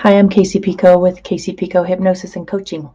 Hi, I'm Casey Pico with Casey Pico Hypnosis and Coaching.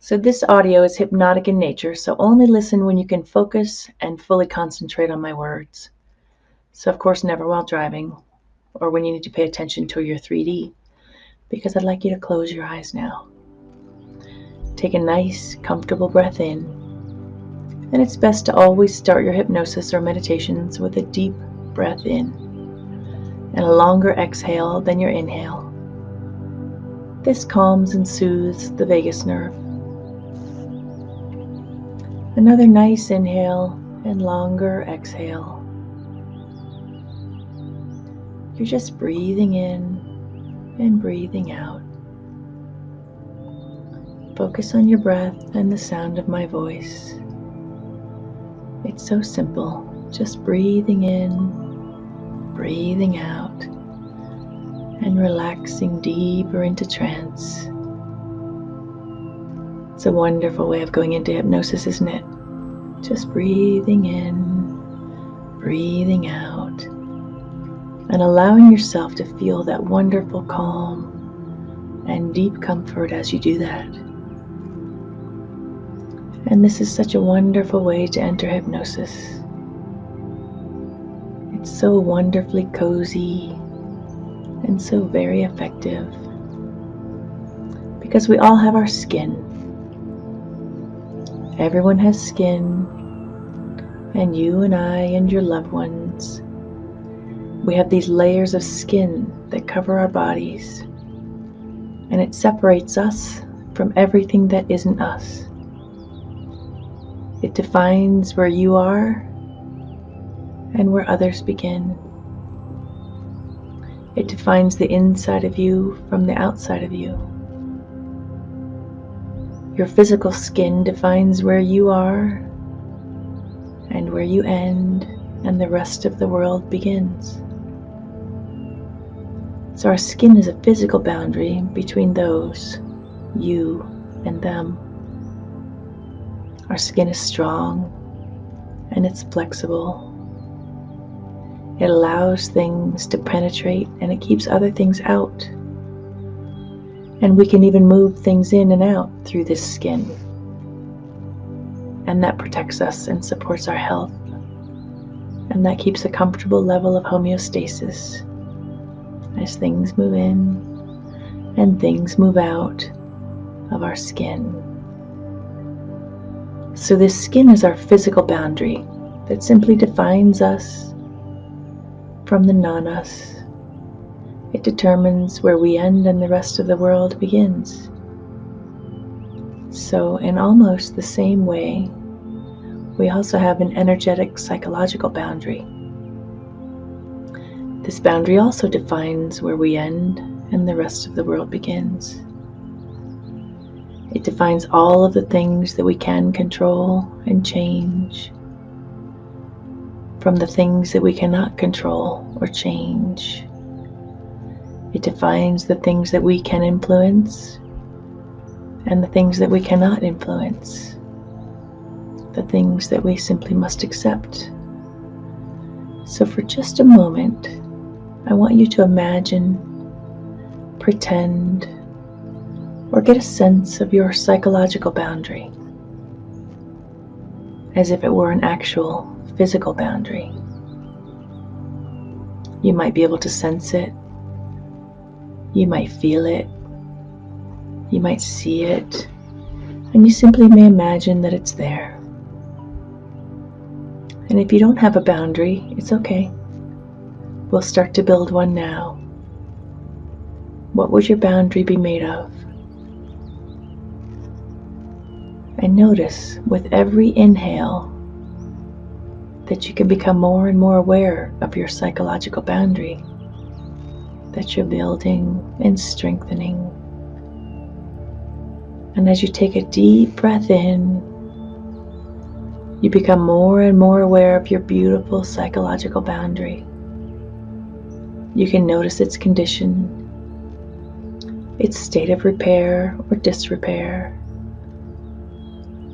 So this audio is hypnotic in nature, so only listen when you can focus and fully concentrate on my words. So of course never while driving or when you need to pay attention to your 3D, because I'd like you to close your eyes now. Take a nice, comfortable breath in, and it's best to always start your hypnosis or meditations with a deep breath in and a longer exhale than your inhale. This calms and soothes the vagus nerve. Another nice inhale and longer exhale. You're just breathing in and breathing out. Focus on your breath and the sound of my voice. It's so simple, just breathing in, breathing out, and relaxing deeper into trance. It's a wonderful way of going into hypnosis, isn't it? Just breathing in, breathing out, and allowing yourself to feel that wonderful calm and deep comfort as you do that. And this is such a wonderful way to enter hypnosis. It's so wonderfully cozy and so very effective, because we all have our skin. Everyone has skin, and you and I and your loved ones, we have these layers of skin that cover our bodies, and it separates us from everything that isn't us. It defines where you are and where others begin. It defines the inside of you from the outside of you. Your physical skin defines where you are and where you end and the rest of the world begins. So our skin is a physical boundary between those, you and them. Our skin is strong and it's flexible. It allows things to penetrate and it keeps other things out. And we can even move things in and out through this skin. And that protects us and supports our health. And that keeps a comfortable level of homeostasis as things move in and things move out of our skin. So this skin is our physical boundary that simply defines us from the non-us. It determines where we end and the rest of the world begins. So in almost the same way, we also have an energetic psychological boundary. This boundary also defines where we end and the rest of the world begins. It defines all of the things that we can control and change from the things that we cannot control or change. It defines the things that we can influence and the things that we cannot influence, the things that we simply must accept. So for just a moment, I want you to imagine, pretend, or get a sense of your psychological boundary, as if it were an actual physical boundary. You might be able to sense it. You might feel it. You might see it. And you simply may imagine that it's there. And if you don't have a boundary, it's okay. We'll start to build one now. What would your boundary be made of? And notice with every inhale that you can become more and more aware of your psychological boundary that you're building and strengthening. And as you take a deep breath in, you become more and more aware of your beautiful psychological boundary. You can notice its condition, its state of repair or disrepair.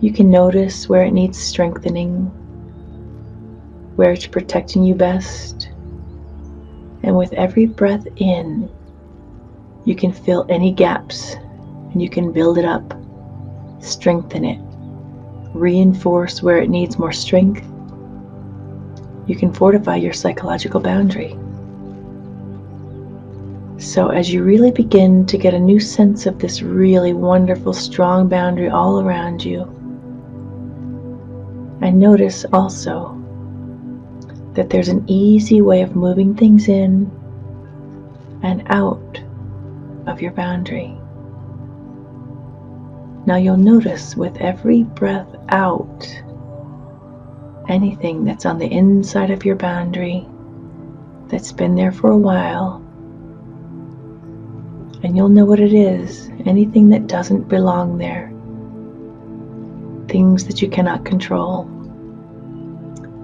You can notice where it needs strengthening, where it's protecting you best. And with every breath in, You can fill any gaps and you can build it up, strengthen it, reinforce where it needs more strength. You can fortify your psychological boundary. So as you really begin to get a new sense of this really wonderful, strong boundary all around you, and notice also that there's an easy way of moving things in and out of your boundary. Now you'll notice with every breath out, anything that's on the inside of your boundary that's been there for a while, and you'll know what it is, anything that doesn't belong there, things that you cannot control,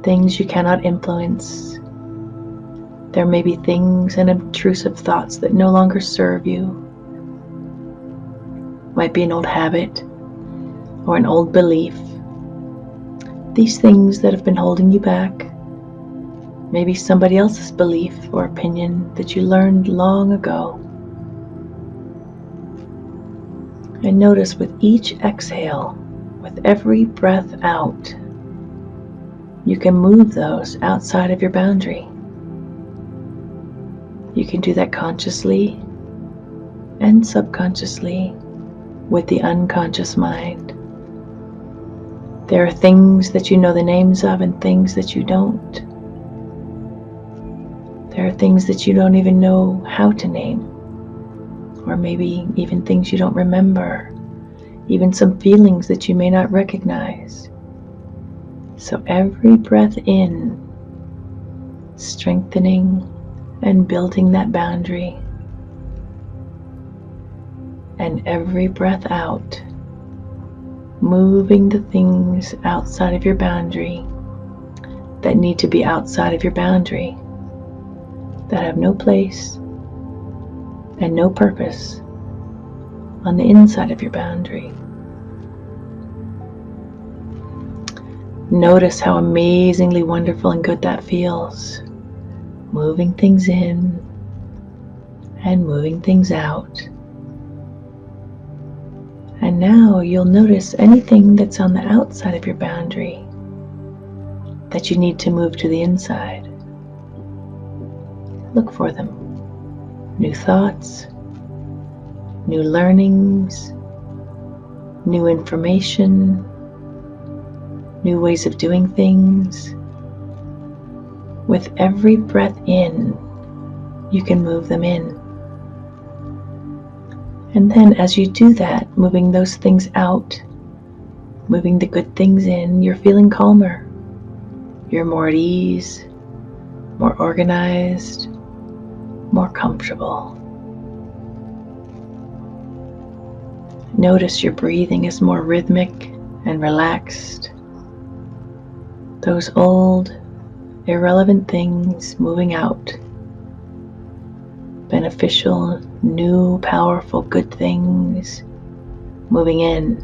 things you cannot influence. There may be things and intrusive thoughts that no longer serve you. Might be an old habit or an old belief. These things that have been holding you back, maybe somebody else's belief or opinion that you learned long ago. And notice with each exhale, with every breath out, you can move those outside of your boundary. You can do that consciously and subconsciously with the unconscious mind. There are things that you know the names of and things that you don't. There are things that you don't even know how to name, or maybe even things you don't remember, even some feelings that you may not recognize. So every breath in, strengthening and building that boundary, and every breath out, moving the things outside of your boundary that need to be outside of your boundary, that have no place and no purpose on the inside of your boundary. Notice how amazingly wonderful and good that feels. Moving things in and moving things out. And now you'll notice anything that's on the outside of your boundary that you need to move to the inside. Look for them. New thoughts, new learnings, new information, new ways of doing things. With every breath in, you can move them in. And then as you do that, moving those things out, moving the good things in, you're feeling calmer. You're more at ease, more organized, more comfortable. Notice your breathing is more rhythmic and relaxed. Those old, irrelevant things moving out. Beneficial, new, powerful, good things moving in.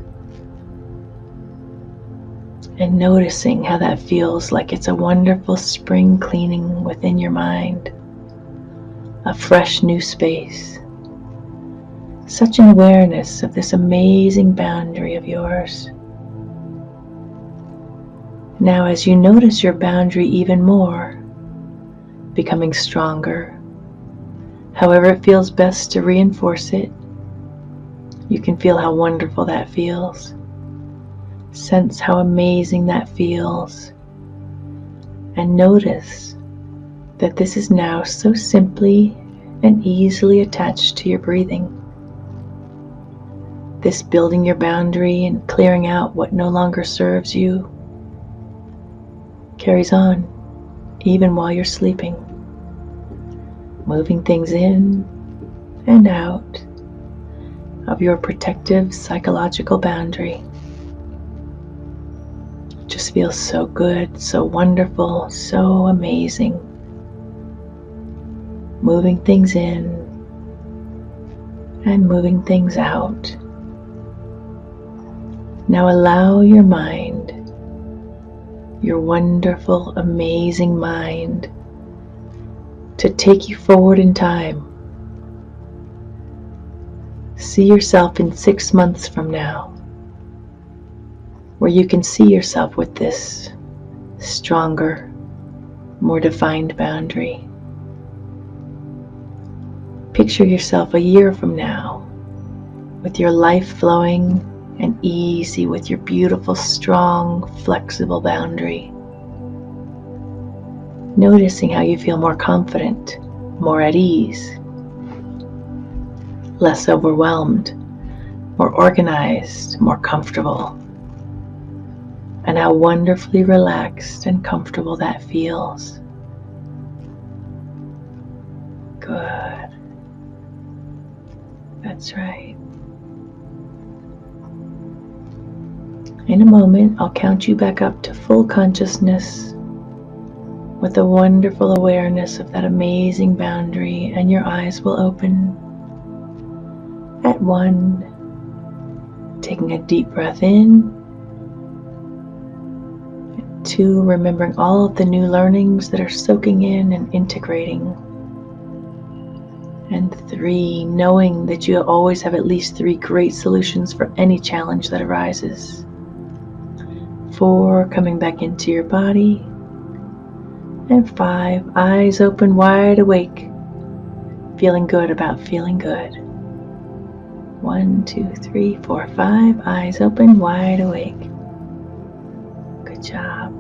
And noticing how that feels like it's a wonderful spring cleaning within your mind. A fresh new space. Such an awareness of this amazing boundary of yours. Now as you notice your boundary even more, becoming stronger, however it feels best to reinforce it, you can feel how wonderful that feels. Sense how amazing that feels. And notice that this is now so simply and easily attached to your breathing. This building your boundary and clearing out what no longer serves you carries on even while you're sleeping. Moving things in and out of your protective psychological boundary. It just feels so good, so wonderful, so amazing. Moving things in and moving things out. Now allow your mind, your wonderful, amazing mind, to take you forward in time. See yourself in 6 months from now, where you can see yourself with this stronger, more defined boundary. Picture yourself a year from now, with your life flowing and easy with your beautiful, strong, flexible boundary. Noticing how you feel more confident, more at ease, less overwhelmed, more organized, more comfortable, and how wonderfully relaxed and comfortable that feels. Good. That's right. In a moment, I'll count you back up to full consciousness with a wonderful awareness of that amazing boundary, and your eyes will open at 1, taking a deep breath in, 2, remembering all of the new learnings that are soaking in and integrating, and 3, knowing that you always have at least 3 great solutions for any challenge that arises. 4, coming back into your body, and 5, eyes open wide awake, feeling good about feeling good. 1, 2, 3, 4, 5, eyes open wide awake. Good job.